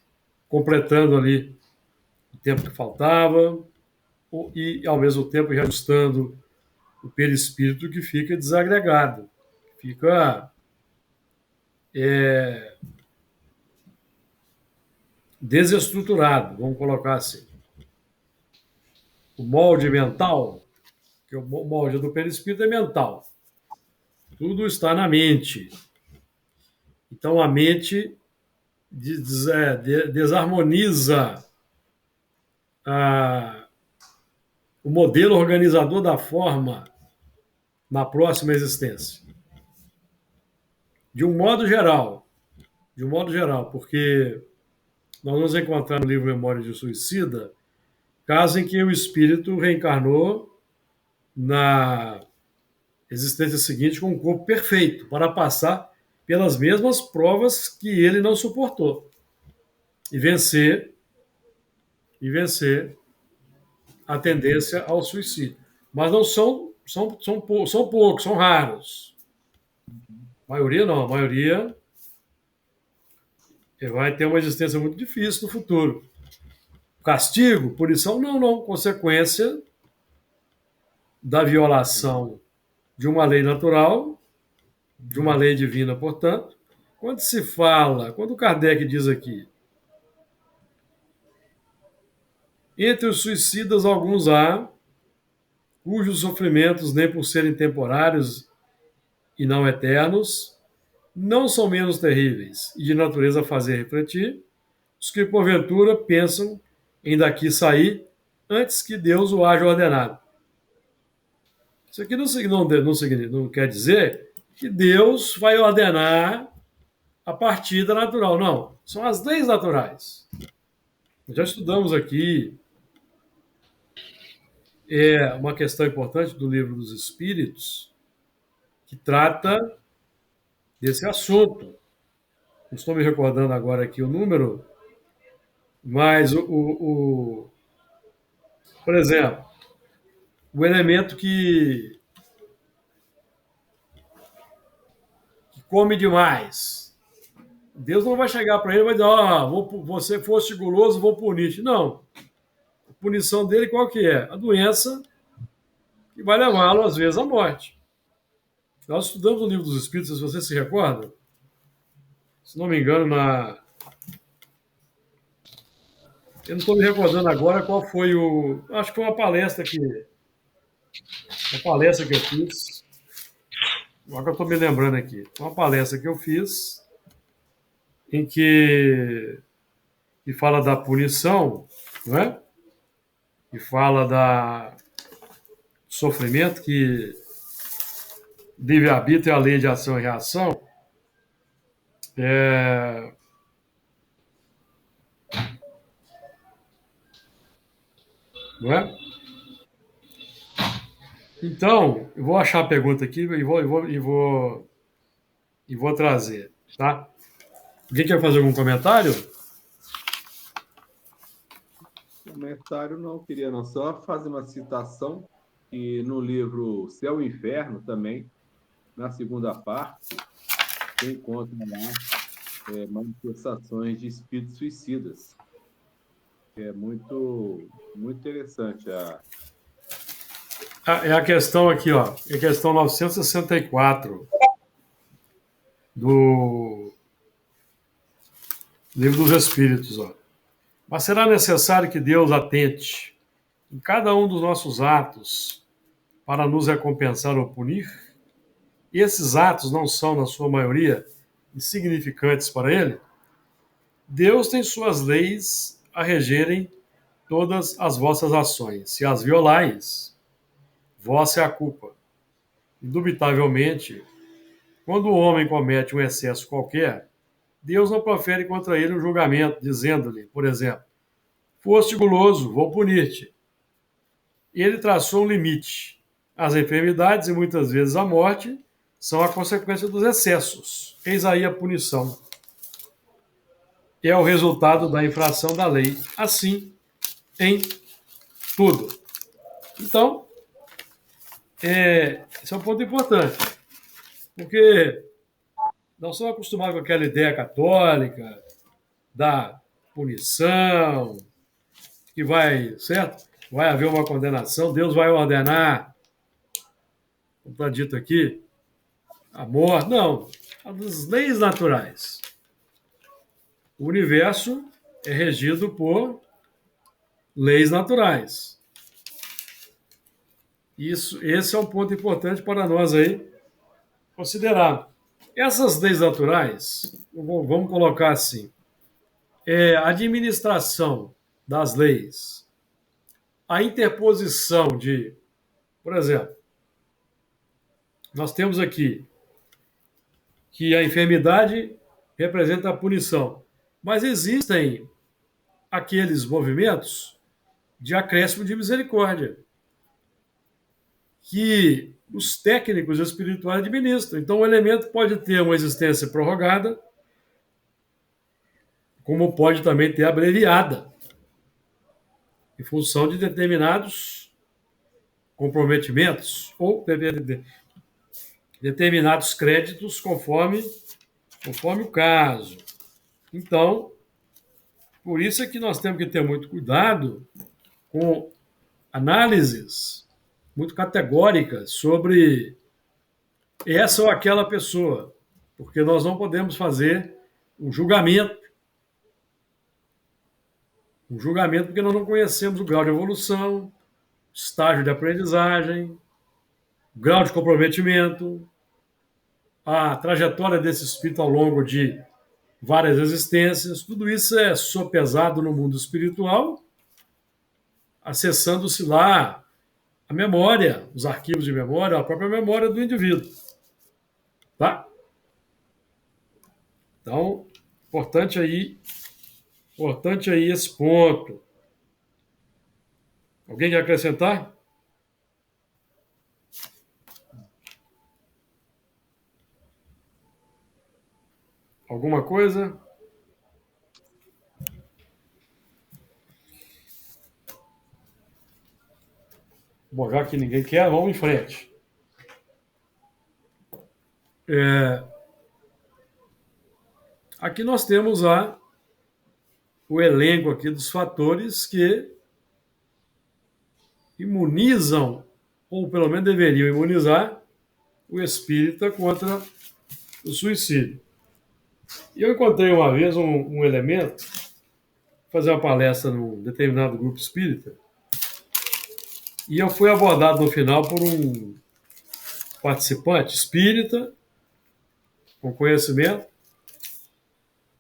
completando ali o tempo que faltava, e, ao mesmo tempo, reajustando o perispírito que fica desagregado, fica desestruturado, vamos colocar assim. O molde mental, que o molde do perispírito é mental. Tudo está na mente. Então, a mente desarmoniza o modelo organizador da forma na próxima existência. De um modo geral, porque nós vamos encontrar no livro Memória de um Suicida casos em que o espírito reencarnou na existência seguinte com um corpo perfeito para passar pelas mesmas provas que ele não suportou e vencer a tendência ao suicídio. Mas não são poucos, são raros. A maioria não, a maioria vai ter uma existência muito difícil no futuro. Castigo, punição, não. Consequência da violação de uma lei natural, de uma lei divina, portanto. Quando Kardec diz aqui, entre os suicidas alguns há, cujos sofrimentos, nem por serem temporários e não eternos, não são menos terríveis e de natureza a fazer refletir os que, porventura, pensam em daqui sair antes que Deus o haja ordenado. Isso aqui não quer dizer que Deus vai ordenar a partida natural. Não, são as leis naturais. Já estudamos aqui uma questão importante do Livro dos Espíritos que trata desse assunto. Não estou me recordando agora aqui o número, mas, por exemplo, o elemento que come demais. Deus não vai chegar para ele e vai dizer, você fosse guloso, vou punir. Não. A punição dele qual que é? A doença que vai levá-lo, às vezes, à morte. Nós estudamos o Livro dos Espíritos, se você se recorda, se não me engano, eu não estou me recordando agora qual foi acho que foi uma palestra que eu fiz. Agora que eu estou me lembrando aqui. Uma palestra que eu fiz em que fala da punição, não é? E fala do sofrimento, que livre-arbítrio é a lei de ação e reação. Não é? Então, eu vou achar a pergunta aqui e vou trazer, tá? Alguém quer fazer algum comentário? comentário não, queria não. Só fazer uma citação que no livro Céu e Inferno também, na segunda parte, você encontra lá manifestações de espíritos suicidas. É muito, muito interessante. É a questão aqui, ó. É a questão 964 do Livro dos Espíritos, ó. Mas será necessário que Deus atente em cada um dos nossos atos para nos recompensar ou punir? E esses atos não são, na sua maioria, insignificantes para Ele? Deus tem suas leis a regerem todas as vossas ações. Se as violais, vossa é a culpa. Indubitavelmente, quando o homem comete um excesso qualquer, Deus não profere contra ele um julgamento, dizendo-lhe, por exemplo, foste guloso, vou punir-te. Ele traçou um limite. As enfermidades e muitas vezes a morte são a consequência dos excessos. Eis aí a punição. É o resultado da infração da lei. Assim, em tudo. Então, esse é um ponto importante. Porque nós somos acostumados com aquela ideia católica da punição, que vai, certo? Vai haver uma condenação, Deus vai ordenar, como está dito aqui, a morte. Não, as leis naturais. O universo é regido por leis naturais. Esse é um ponto importante para nós aí considerar. Essas leis naturais, vamos colocar assim, a administração das leis, a interposição de, por exemplo, nós temos aqui que a enfermidade representa a punição, mas existem aqueles movimentos de acréscimo de misericórdia que os técnicos espirituais administram. Então, o elemento pode ter uma existência prorrogada, como pode também ter abreviada, em função de determinados comprometimentos ou determinados créditos conforme o caso. Então, por isso é que nós temos que ter muito cuidado com análises muito categóricas sobre essa ou aquela pessoa, porque nós não podemos fazer um julgamento porque nós não conhecemos o grau de evolução, estágio de aprendizagem, grau de comprometimento, a trajetória desse espírito ao longo de várias existências. Tudo isso é sopesado no mundo espiritual, acessando-se lá a memória, os arquivos de memória, a própria memória do indivíduo. Tá? Então, importante aí esse ponto. Alguém quer acrescentar? Alguma coisa? Bom, já que ninguém quer, vamos em frente. Aqui nós temos o elenco aqui dos fatores que imunizam, ou pelo menos deveriam imunizar, o espírita contra o suicídio. E eu encontrei uma vez um elemento, fazer uma palestra num determinado grupo espírita, e eu fui abordado no final por um participante espírita, com conhecimento,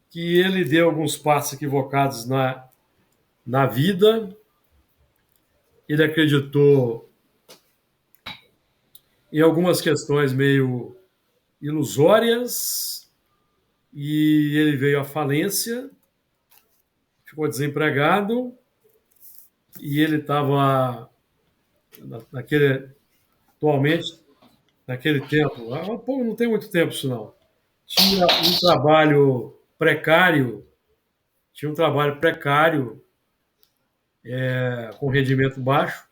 que ele deu alguns passos equivocados na vida, ele acreditou em algumas questões meio ilusórias, e ele veio à falência, ficou desempregado, e ele estava atualmente, naquele tempo, não tem muito tempo isso não, tinha um trabalho precário com rendimento baixo,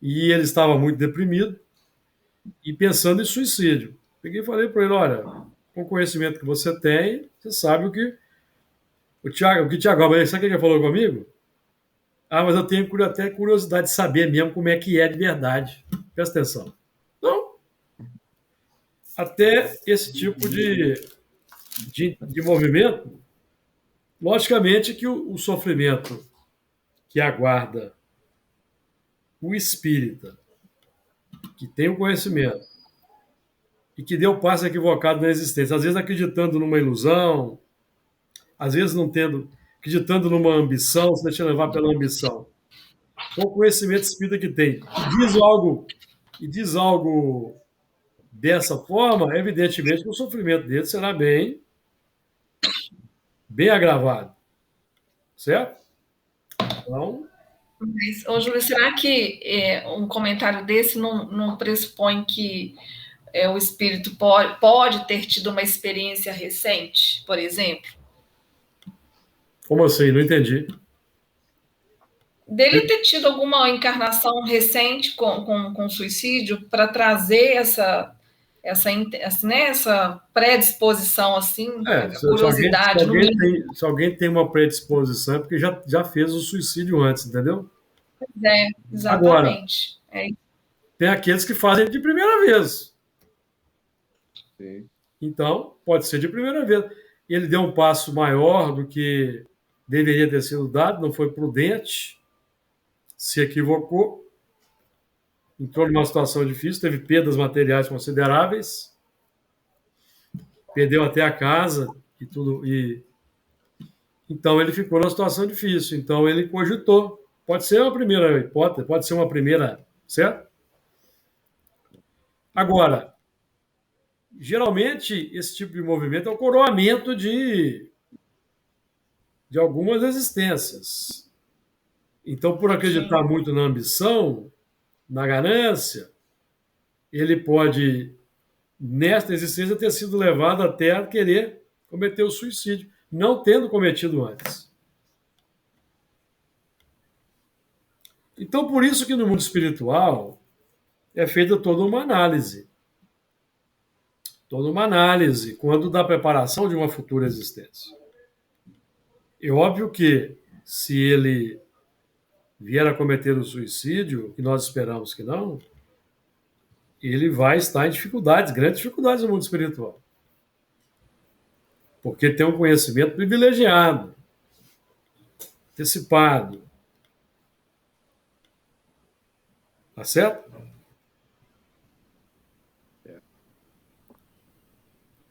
e ele estava muito deprimido e pensando em suicídio. Peguei e falei para ele, olha, com o conhecimento que você tem, você sabe o que o Tiago, sabe o que ele falou comigo? Ah, mas eu tenho até curiosidade de saber mesmo como é que é de verdade. Presta atenção. Então, até esse tipo de movimento, logicamente que o sofrimento que aguarda o espírita, que tem o conhecimento e que deu passo equivocado na existência, às vezes acreditando numa ilusão, às vezes não tendo, acreditando numa ambição, se deixando levar pela ambição. Com o conhecimento espírita que tem, diz algo dessa forma, evidentemente que o sofrimento dele será bem agravado. Certo? Então, Mas, ô, Júlio, será que um comentário desse não pressupõe que o espírito pode ter tido uma experiência recente, por exemplo? como assim? Não entendi. Dele ter tido alguma encarnação recente com suicídio para trazer essa predisposição, assim, curiosidade. Se alguém tem uma predisposição, é porque já fez o suicídio antes, entendeu? Exatamente. Agora, tem aqueles que fazem de primeira vez. Sim. Então, pode ser de primeira vez. Ele deu um passo maior do que deveria ter sido dado, não foi prudente, se equivocou, entrou numa situação difícil, teve perdas materiais consideráveis, perdeu até a casa e tudo. Então, ele ficou numa situação difícil. Então, ele cogitou. Pode ser uma primeira hipótese, pode ser uma primeira, certo? Agora, geralmente, esse tipo de movimento é o coroamento de algumas existências. Então, por acreditar muito na ambição, na ganância, ele pode, nesta existência, ter sido levado até a querer cometer o suicídio, não tendo cometido antes. Então, por isso que no mundo espiritual é feita toda uma análise. Toda uma análise quando da preparação de uma futura existência. É óbvio que se ele vier a cometer o suicídio, que nós esperamos que não, ele vai estar em dificuldades, grandes dificuldades no mundo espiritual. Porque tem um conhecimento privilegiado, antecipado. Tá certo?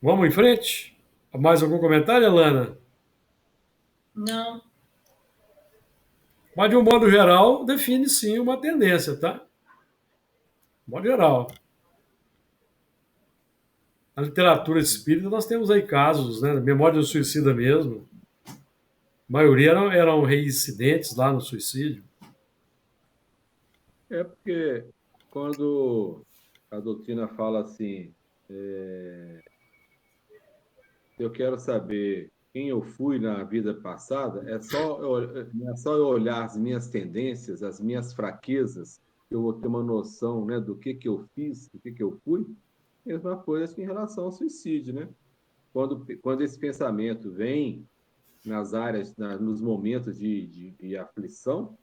Vamos em frente? Mais algum comentário, Alana? Não. Mas, de um modo geral, define sim uma tendência, tá? De modo geral. Na literatura espírita, nós temos aí casos, né? Memória do suicida mesmo. A maioria eram reincidentes lá no suicídio. É porque quando a doutrina fala assim, eu quero saber quem eu fui na vida passada, não é só eu olhar as minhas tendências, as minhas fraquezas, eu vou ter uma noção, né, do que eu fiz, do que eu fui. Mesma coisa que em relação ao suicídio, né? Quando esse pensamento vem nas áreas, nos momentos de aflição,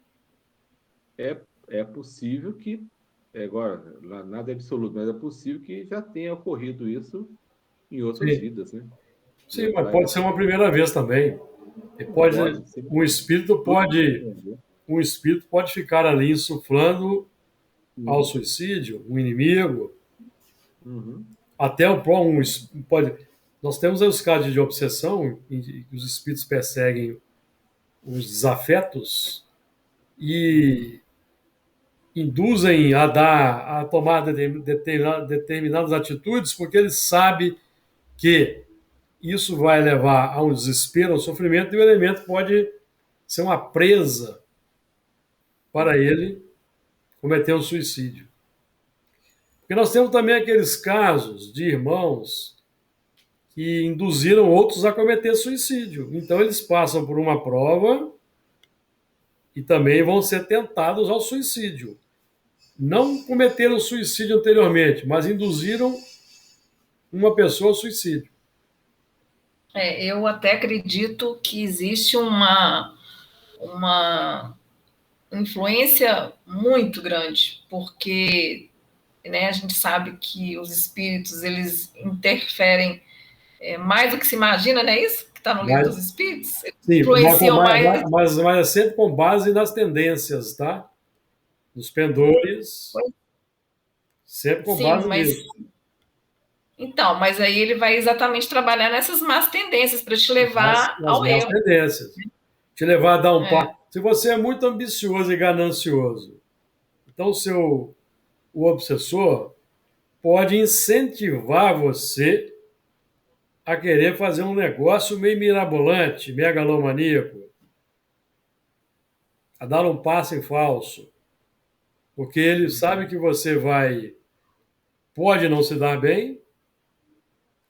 é possível que, agora, nada é absoluto, mas é possível que já tenha ocorrido isso em outras vidas, né? Sim, mas pode ser uma primeira vez também. Um espírito pode ficar ali insuflando ao suicídio, um inimigo. Uhum. Até nós temos aí os casos de obsessão, em que os espíritos perseguem os desafetos e induzem a tomar determinadas atitudes, porque eles sabem que isso vai levar a um desespero, a um sofrimento, e o elemento pode ser uma presa para ele cometer um suicídio. Porque nós temos também aqueles casos de irmãos que induziram outros a cometer suicídio. Então, eles passam por uma prova e também vão ser tentados ao suicídio. Não cometeram suicídio anteriormente, mas induziram uma pessoa ao suicídio. Eu até acredito que existe uma influência muito grande, porque, né, a gente sabe que os espíritos, eles interferem mais do que se imagina, não é isso que está no livro dos espíritos? Sim, Influenciam mais. mas é sempre com base nas tendências, tá? Nos pendores, sempre com Sim, base mas nisso. então, mas aí ele vai exatamente trabalhar nessas más tendências para te levar Nas ao más erro. tendências. Te levar a dar um passo. É. Se você é muito ambicioso e ganancioso, então o obsessor pode incentivar você a querer fazer um negócio meio mirabolante, megalomaníaco, a dar um passo em falso, porque ele sabe que você pode não se dar bem,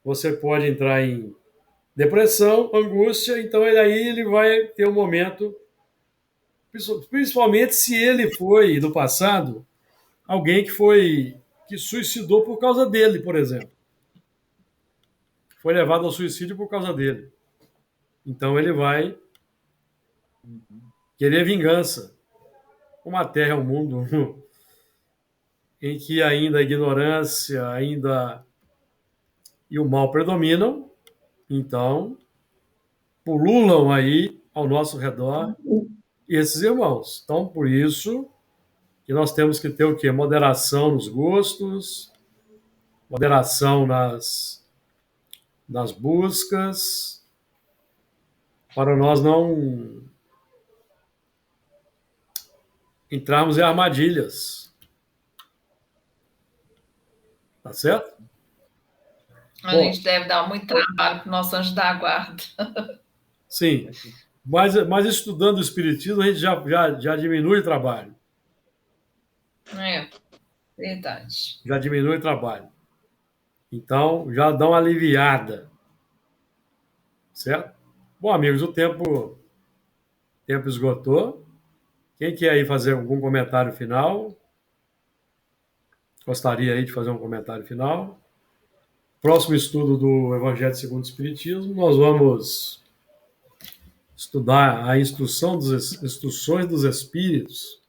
você pode entrar em depressão, angústia, então aí ele vai ter um momento, principalmente se ele foi, no passado, alguém que suicidou por causa dele, por exemplo. Foi levado ao suicídio por causa dele. Então ele vai querer vingança. Como a Terra é um mundo em que ainda a ignorância e o mal predominam, então pululam aí ao nosso redor esses irmãos. Então, por isso que nós temos que ter o quê? Moderação nos gostos, moderação nas buscas, para nós não entrarmos em armadilhas. Tá certo? A gente deve dar muito trabalho para o nosso anjo da guarda. Sim, mas estudando o Espiritismo, a gente já diminui o trabalho. Verdade. Já diminui o trabalho. Então, já dá uma aliviada. Certo? Bom, amigos, o tempo esgotou. Quem quer aí fazer algum comentário final? Gostaria aí de fazer um comentário final? Próximo estudo do Evangelho segundo o Espiritismo, nós vamos estudar a instruções dos Espíritos,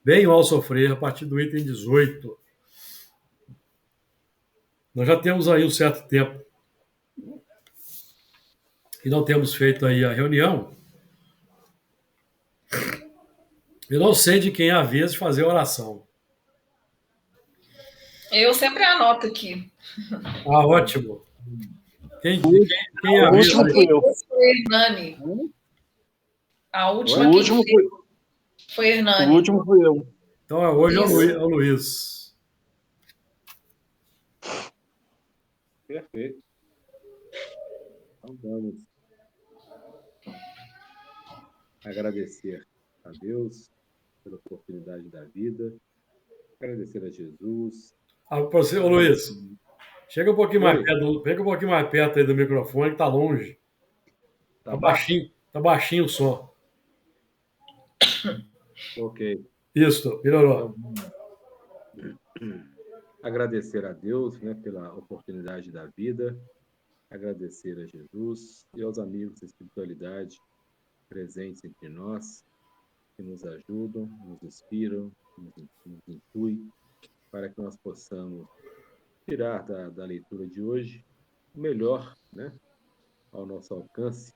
bem ao sofrer, a partir do item 18. Nós já temos aí um certo tempo e não temos feito aí a reunião. Eu não sei de quem é a vez de fazer a oração. Eu sempre anoto aqui. Ah, ótimo. Quem é a O vez? último fui eu. Foi Hernani. A última O último foi O Hernani. último fui eu. Então, hoje é Isso. o Luiz. Perfeito. Então vamos agradecer a Deus pela oportunidade da vida, agradecer a Jesus. Ô, Luiz, chega um pouquinho mais Oi. perto, pega um pouquinho mais perto aí do microfone, que tá longe. Tá Tá baixinho o som. Ok. Isso, melhorou. Agradecer a Deus, né, pela oportunidade da vida, agradecer a Jesus e aos amigos da espiritualidade presentes entre nós, que nos ajudam, nos inspiram, nos intuem, para que nós possamos tirar da leitura de hoje o melhor, né, ao nosso alcance,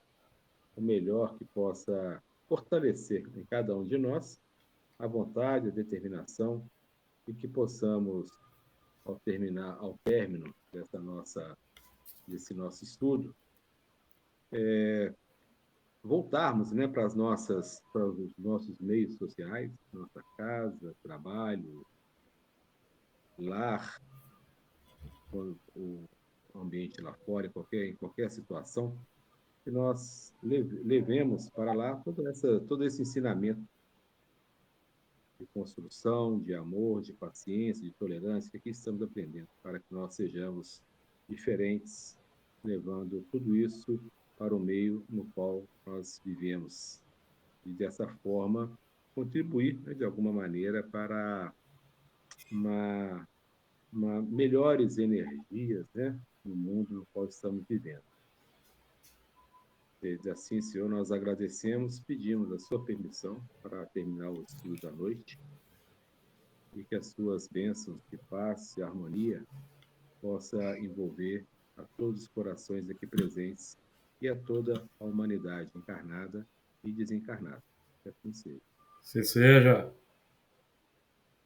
o melhor que possa fortalecer em cada um de nós a vontade, a determinação e que possamos, ao término desse nosso estudo, voltarmos, né, para os nossos meios sociais, nossa casa, trabalho, lar, o ambiente lá fora, em qualquer situação, que nós levemos para lá todo esse ensinamento de construção, de amor, de paciência, de tolerância, que aqui estamos aprendendo, para que nós sejamos diferentes, levando tudo isso para o meio no qual nós vivemos e dessa forma contribuir, né, de alguma maneira para uma melhores energias, né, no mundo no qual estamos vivendo. Assim, Senhor, nós agradecemos, pedimos a sua permissão para terminar o estudo da noite e que as suas bênçãos de paz e harmonia possa envolver a todos os corações aqui presentes e a toda a humanidade encarnada e desencarnada. Que assim seja. Se seja.